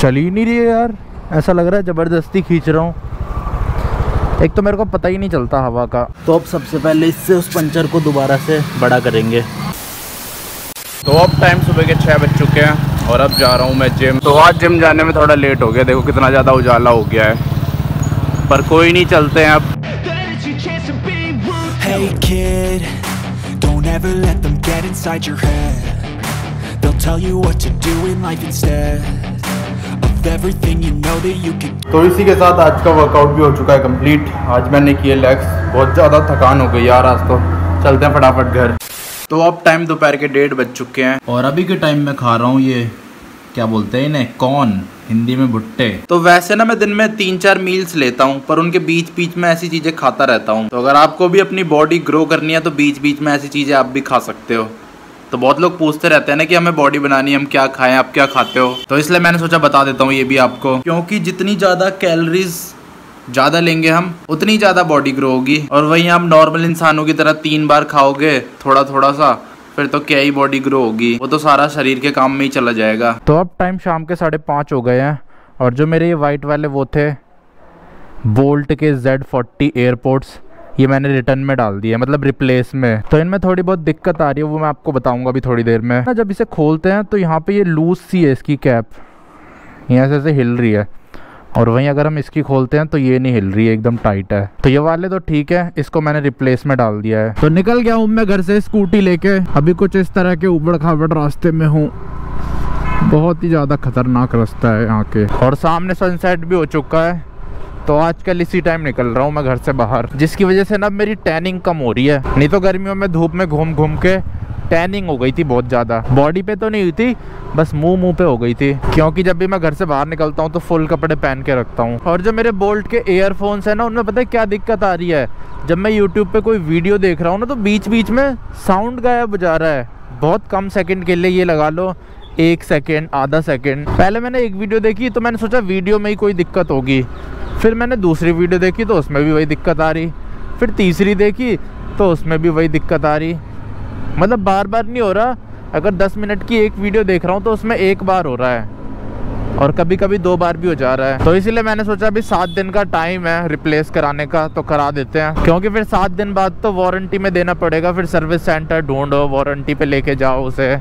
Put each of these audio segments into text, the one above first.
चल ही नहीं रही है यार, ऐसा लग रहा है ज़बरदस्ती खींच रहा हूँ। एक तो मेरे को पता ही नहीं चलता हवा का। तो अब सबसे पहले इससे उस पंचर को दोबारा से बड़ा करेंगे। तो अब टाइम सुबह के 6 बज चुके हैं और अब जा रहा हूँ मैं जिम। तो आज जिम जाने में थोड़ा लेट हो गया, देखो कितना ज़्यादा उजाला हो गया है, पर कोई नहीं, चलते हैं अब। Hey kid, don't ever let them get inside your head. They'll tell you what to do in life instead of everything you know that you can. तो इसी के साथ आज का वर्कआउट भी हो चुका है कंप्लीट। आज मैंने किए लेग्स, बहुत ज़्यादा थकान हो गई यार आज तो। चलते हैं फटाफट घर। तो अब टाइम दोपहर के 1:30 बज चुके हैं और अभी के टाइम में खा रहा हूँ ये क्या बोलते हैं इन्हें, कॉर्न, हिंदी में भुट्टे। तो वैसे ना मैं दिन में 3-4 मील्स लेता हूँ, पर उनके बीच बीच में ऐसी चीज़ें खाता रहता हूँ। तो अगर आपको भी अपनी बॉडी ग्रो करनी है तो बीच बीच में ऐसी चीज़ें आप भी खा सकते हो। तो बहुत लोग पूछते रहते हैं ना कि हमें बॉडी बनानी है, हम क्या खाएं, आप क्या खाते हो। तो इसलिए मैंने सोचा बता देता हूँ ये भी आपको, क्योंकि जितनी ज़्यादा कैलोरीज ज़्यादा लेंगे हम, उतनी ज़्यादा बॉडी ग्रो होगी। और वहीं आप नॉर्मल इंसानों की तरह 3 बार खाओगे थोड़ा थोड़ा सा, फिर तो क्या ही बॉडी ग्रो होगी, वो तो सारा शरीर के काम में ही चला जाएगा। तो अब टाइम शाम के 5:30 हो गए हैं और जो मेरे ये वाइट वाले वो थे बोल्ट के Z40 एयरपोर्ट्स, ये मैंने रिटर्न में डाल दिया, मतलब रिप्लेस में। तो इनमें थोड़ी बहुत दिक्कत आ रही है, वो मैं आपको बताऊंगा अभी थोड़ी देर में। जब इसे खोलते हैं तो यहाँ पे ये लूज सी है इसकी कैप, यहाँ से हिल रही है, और वहीं अगर हम इसकी खोलते हैं तो ये नहीं हिल रही है, एकदम टाइट है। तो ये वाले तो ठीक है, इसको मैंने रिप्लेस में डाल दिया है। तो निकल गया हूँ मैं घर से स्कूटी लेके। अभी कुछ इस तरह के उबड़ खाबड़ रास्ते में हूँ, बहुत ही ज़्यादा खतरनाक रास्ता है यहाँ के, और सामने सनसेट भी हो चुका है। तो आजकल इसी टाइम निकल रहा हूँ मैं घर से बाहर, जिसकी वजह से ना मेरी टैनिंग कम हो रही है। नहीं तो गर्मियों में धूप में घूम घूम के टैनिंग हो गई थी बहुत ज़्यादा। बॉडी पे तो नहीं हुई थी, बस मुंह पे हो गई थी, क्योंकि जब भी मैं घर से बाहर निकलता हूँ तो फुल कपड़े पहन के रखता हूँ। और जो मेरे बोल्ट के ईयरफोन्स है ना, उनमें पता है क्या दिक्कत आ रही है, जब मैं यूट्यूब पे कोई वीडियो देख रहा हूँ ना तो बीच बीच में साउंड गायब हो जा रहा है। बहुत कम सेकंड के लिए, ये लगा लो 1 सेकंड, आधा सेकंड। पहले मैंने एक वीडियो देखी तो मैंने सोचा वीडियो में ही कोई दिक्कत होगी, फिर मैंने दूसरी वीडियो देखी तो उसमें भी वही दिक्कत आ रही, फिर तीसरी देखी तो उसमें भी वही दिक्कत आ रही। मतलब बार बार नहीं हो रहा, अगर 10 मिनट की एक वीडियो देख रहा हूँ तो उसमें 1 बार हो रहा है, और कभी कभी 2 बार भी हो जा रहा है। तो इसीलिए मैंने सोचा अभी 7 दिन का टाइम है रिप्लेस कराने का, तो करा देते हैं, क्योंकि फिर 7 दिन बाद तो वारंटी में देना पड़ेगा। फिर सर्विस सेंटर ढूंढो, वारंटी पे लेके जाओ उसे।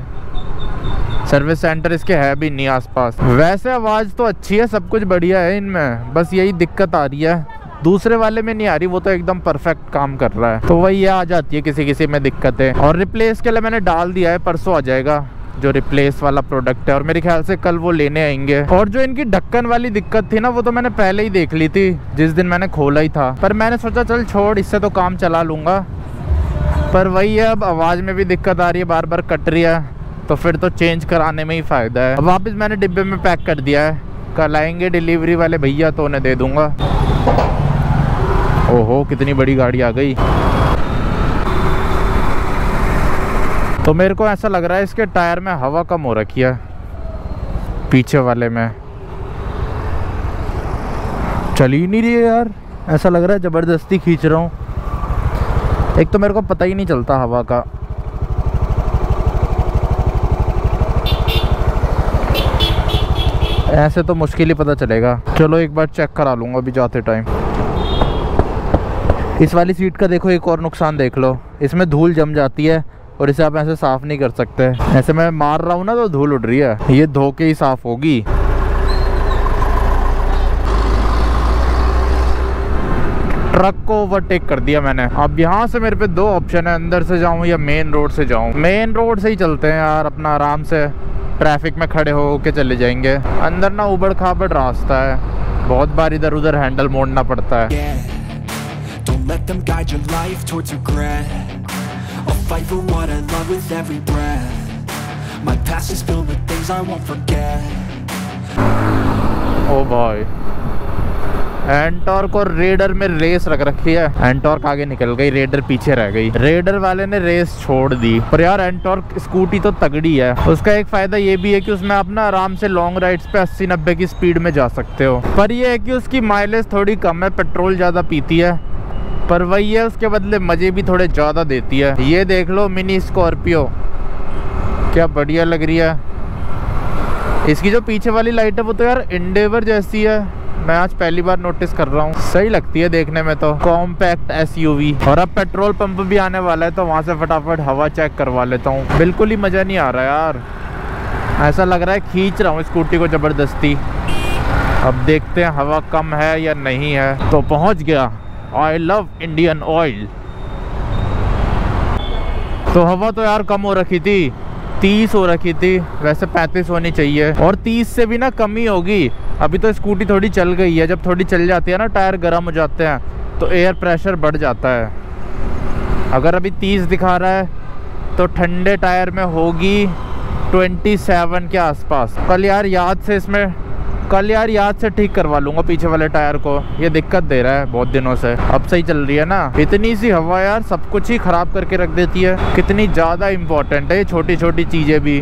सर्विस सेंटर इसके है भी नहीं आसपास। वैसे आवाज़ तो अच्छी है, सब कुछ बढ़िया है इनमें, बस यही दिक्कत आ रही है, दूसरे वाले में नहीं आ रही, वो तो एकदम परफेक्ट काम कर रहा है। तो वही ये आ जाती है किसी किसी में दिक्कतें। और रिप्लेस के लिए मैंने डाल दिया है, परसों आ जाएगा जो रिप्लेस वाला प्रोडक्ट है, और मेरे ख्याल से कल वो लेने आएंगे। और जो इनकी ढक्कन वाली दिक्कत थी ना, वो तो मैंने पहले ही देख ली थी जिस दिन मैंने खोला ही था, पर मैंने सोचा चल छोड़, इससे तो काम चला लूँगा। पर वही है, अब आवाज़ में भी दिक्कत आ रही है, बार बार कट रही है, तो फिर तो चेंज कराने में ही फ़ायदा है। अब वापस मैंने डिब्बे में पैक कर दिया है, कल आएंगे डिलीवरी वाले भैया तो उन्हें दे दूँगा। ओहो कितनी बड़ी गाड़ी आ गई। तो मेरे को ऐसा लग रहा है इसके टायर में हवा कम हो रखी है, पीछे वाले में। चल ही नहीं रही है यार, ऐसा लग रहा है ज़बरदस्ती खींच रहा हूँ। एक तो मेरे को पता ही नहीं चलता हवा का। ऐसे तो मुश्किल ही पता चलेगा। चलो एक बार चेक करा लूँगा अभी जाते टाइम। इस वाली सीट का देखो एक और नुकसान देख लो, इसमें धूल जम जाती है और इसे आप ऐसे साफ़ नहीं कर सकते। ऐसे मैं मार रहा हूँ ना तो धूल उड़ रही है, ये धो के ही साफ़ होगी। ट्रक को ओवरटेक कर दिया मैंने। अब यहाँ से मेरे पे 2 ऑप्शन है, अंदर से जाऊँ या मेन रोड से जाऊँ। मेन रोड से ही चलते हैं यार, अपना आराम से ट्रैफिक में खड़े हो के चले जाएंगे। अंदर ना उबड़ खाबड़ रास्ता है, बहुत बार इधर उधर हैंडल मोड़ना पड़ता है। Don't let them guide your life towards regret. I'll fight for what I love with every breath. My past is filled with things I won't forget. ओ भाई, एंटॉर्क और रेडर में रेस रख रखी है। एंटॉर्क आगे निकल गई, रेडर पीछे रह गई। रेडर वाले ने रेस छोड़ दी। पर यार एंटॉर्क स्कूटी तो तगड़ी है, उसका एक फायदा ये भी है कि उसमें आप ना आराम से लॉन्ग राइड्स पे 80-90 की स्पीड में जा सकते हो। पर ये है कि उसकी माइलेज थोड़ी कम है, पेट्रोल ज़्यादा पीती है, पर वही है उसके बदले मज़े भी थोड़े ज़्यादा देती है। ये देख लो मिनी स्कॉर्पियो, क्या बढ़िया लग रही है। इसकी जो पीछे वाली लाइट है वो तो यार एंडेवर जैसी है, मैं आज पहली बार नोटिस कर रहा हूँ। सही लगती है देखने में तो, कॉम्पैक्ट एसयूवी। और अब पेट्रोल पंप भी आने वाला है तो वहाँ से फटाफट हवा चेक करवा लेता हूँ। बिल्कुल ही मज़ा नहीं आ रहा यार, ऐसा लग रहा है खींच रहा हूँ स्कूटी को ज़बरदस्ती। अब देखते हैं हवा कम है या नहीं है। तो पहुँच गया, आई लव इंडियन ऑयल। तो हवा तो यार कम हो रखी थी, 30 हो रखी थी, वैसे 35 होनी चाहिए और 30 से भी ना कम ही होगी। अभी तो स्कूटी थोड़ी चल गई है, जब थोड़ी चल जाती है ना टायर गर्म हो जाते हैं तो एयर प्रेशर बढ़ जाता है। अगर अभी 30 दिखा रहा है तो ठंडे टायर में होगी 27 के आसपास। कल यार याद से ठीक करवा लूँगा पीछे वाले टायर को, ये दिक्कत दे रहा है बहुत दिनों से। अब सही चल रही है ना। इतनी सी हवा यार सब कुछ ही ख़राब करके रख देती है। कितनी ज़्यादा इम्पोर्टेंट है ये छोटी छोटी चीज़ें भी।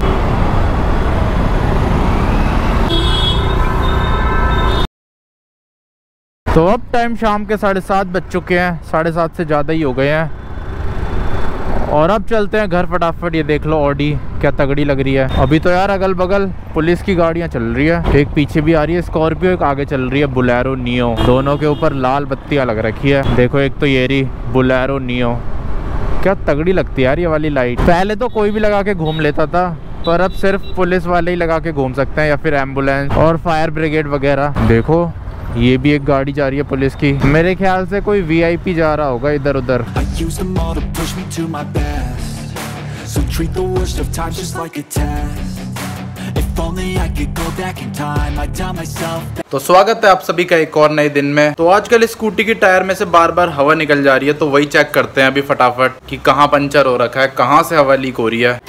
तो अब टाइम शाम के 7:30 बज चुके हैं, 7:30 से ज़्यादा ही हो गए हैं और अब चलते हैं घर फटाफट। ये देख लो ऑडी क्या तगड़ी लग रही है। अभी तो यार अगल बगल पुलिस की गाड़ियां चल रही है, एक पीछे भी आ रही है स्कॉर्पियो, एक आगे चल रही है बोलेरो नियो। दोनों के ऊपर लाल बत्तियां लग रखी है। देखो एक तो ये रही बोलेरो नियो, क्या तगड़ी लगती है यार ये वाली लाइट। पहले तो कोई भी लगा के घूम लेता था, पर अब सिर्फ पुलिस वाले ही लगा के घूम सकते हैं या फिर एम्बुलेंस और फायर ब्रिगेड वगैरह। देखो ये भी एक गाड़ी जा रही है पुलिस की, मेरे ख्याल से कोई वीआईपी जा रहा होगा इधर उधर। तो स्वागत है आप सभी का एक और नए दिन में। तो आजकल स्कूटी की टायर में से बार बार हवा निकल जा रही है, तो वही चेक करते हैं अभी फटाफट कि कहाँ पंचर हो रखा है, कहाँ से हवा लीक हो रही है।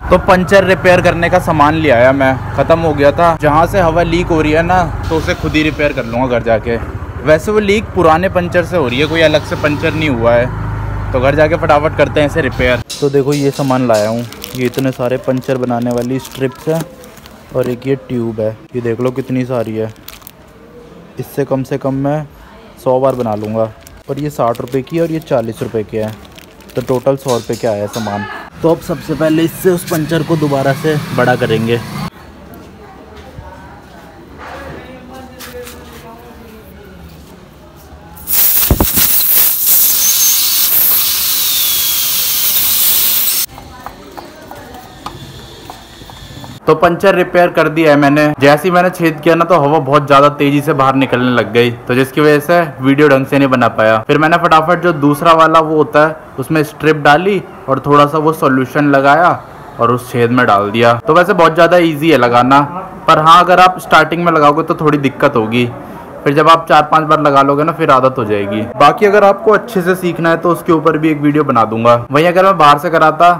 तो पंचर रिपेयर करने का सामान ले आया मैं, ख़त्म हो गया था। जहाँ से हवा लीक हो रही है ना तो उसे खुद ही रिपेयर कर लूँगा घर जाके। वैसे वो लीक पुराने पंचर से हो रही है, कोई अलग से पंचर नहीं हुआ है, तो घर जाके फटाफट करते हैं इसे रिपेयर। तो देखो ये सामान लाया हूँ, ये इतने सारे पंचर बनाने वाली स्ट्रिप्स हैं और एक ये ट्यूब है, ये देख लो कितनी सारी है। इससे कम से कम मैं 100 बार बना लूँगा। और ये 60 रुपये की और ये 40 रुपये की है, तो टोटल 100 रुपये का आया सामान। तो अब सबसे पहले इससे उस पंचर को दोबारा से बड़ा करेंगे। तो पंचर रिपेयर कर दिया है मैंने। जैसे ही मैंने छेद किया ना तो हवा बहुत ज्यादा तेजी से बाहर निकलने लग गई, तो जिसकी वजह से वीडियो ढंग से नहीं बना पाया। फिर मैंने फटाफट जो दूसरा वाला वो होता है उसमें स्ट्रिप डाली और थोड़ा सा वो सॉल्यूशन लगाया और उस छेद में डाल दिया। तो वैसे बहुत ज्यादा ईजी है लगाना, पर हाँ अगर आप स्टार्टिंग में लगाओगे तो थोड़ी दिक्कत होगी, फिर जब आप 4-5 बार लगा लोगे ना फिर आदत हो जाएगी। बाकी अगर आपको अच्छे से सीखना है तो उसके ऊपर भी एक वीडियो बना दूंगा। वहीं अगर मैं बाहर से कराता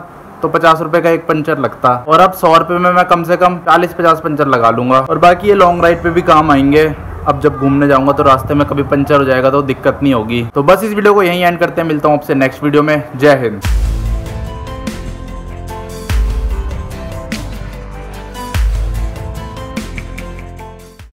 तो 50 रुपए का एक पंचर लगता, और अब 100 रुपए में मैं कम से कम 40-50 पंचर लगा लूंगा। और बाकी ये लॉन्ग राइड पे भी काम आएंगे। अब जब घूमने जाऊंगा तो रास्ते में कभी पंचर हो जाएगा तो दिक्कत नहीं होगी। तो बस इस वीडियो को यहीं एंड करते हैं, मिलता हूँ आपसे नेक्स्ट वीडियो में। जय हिंद।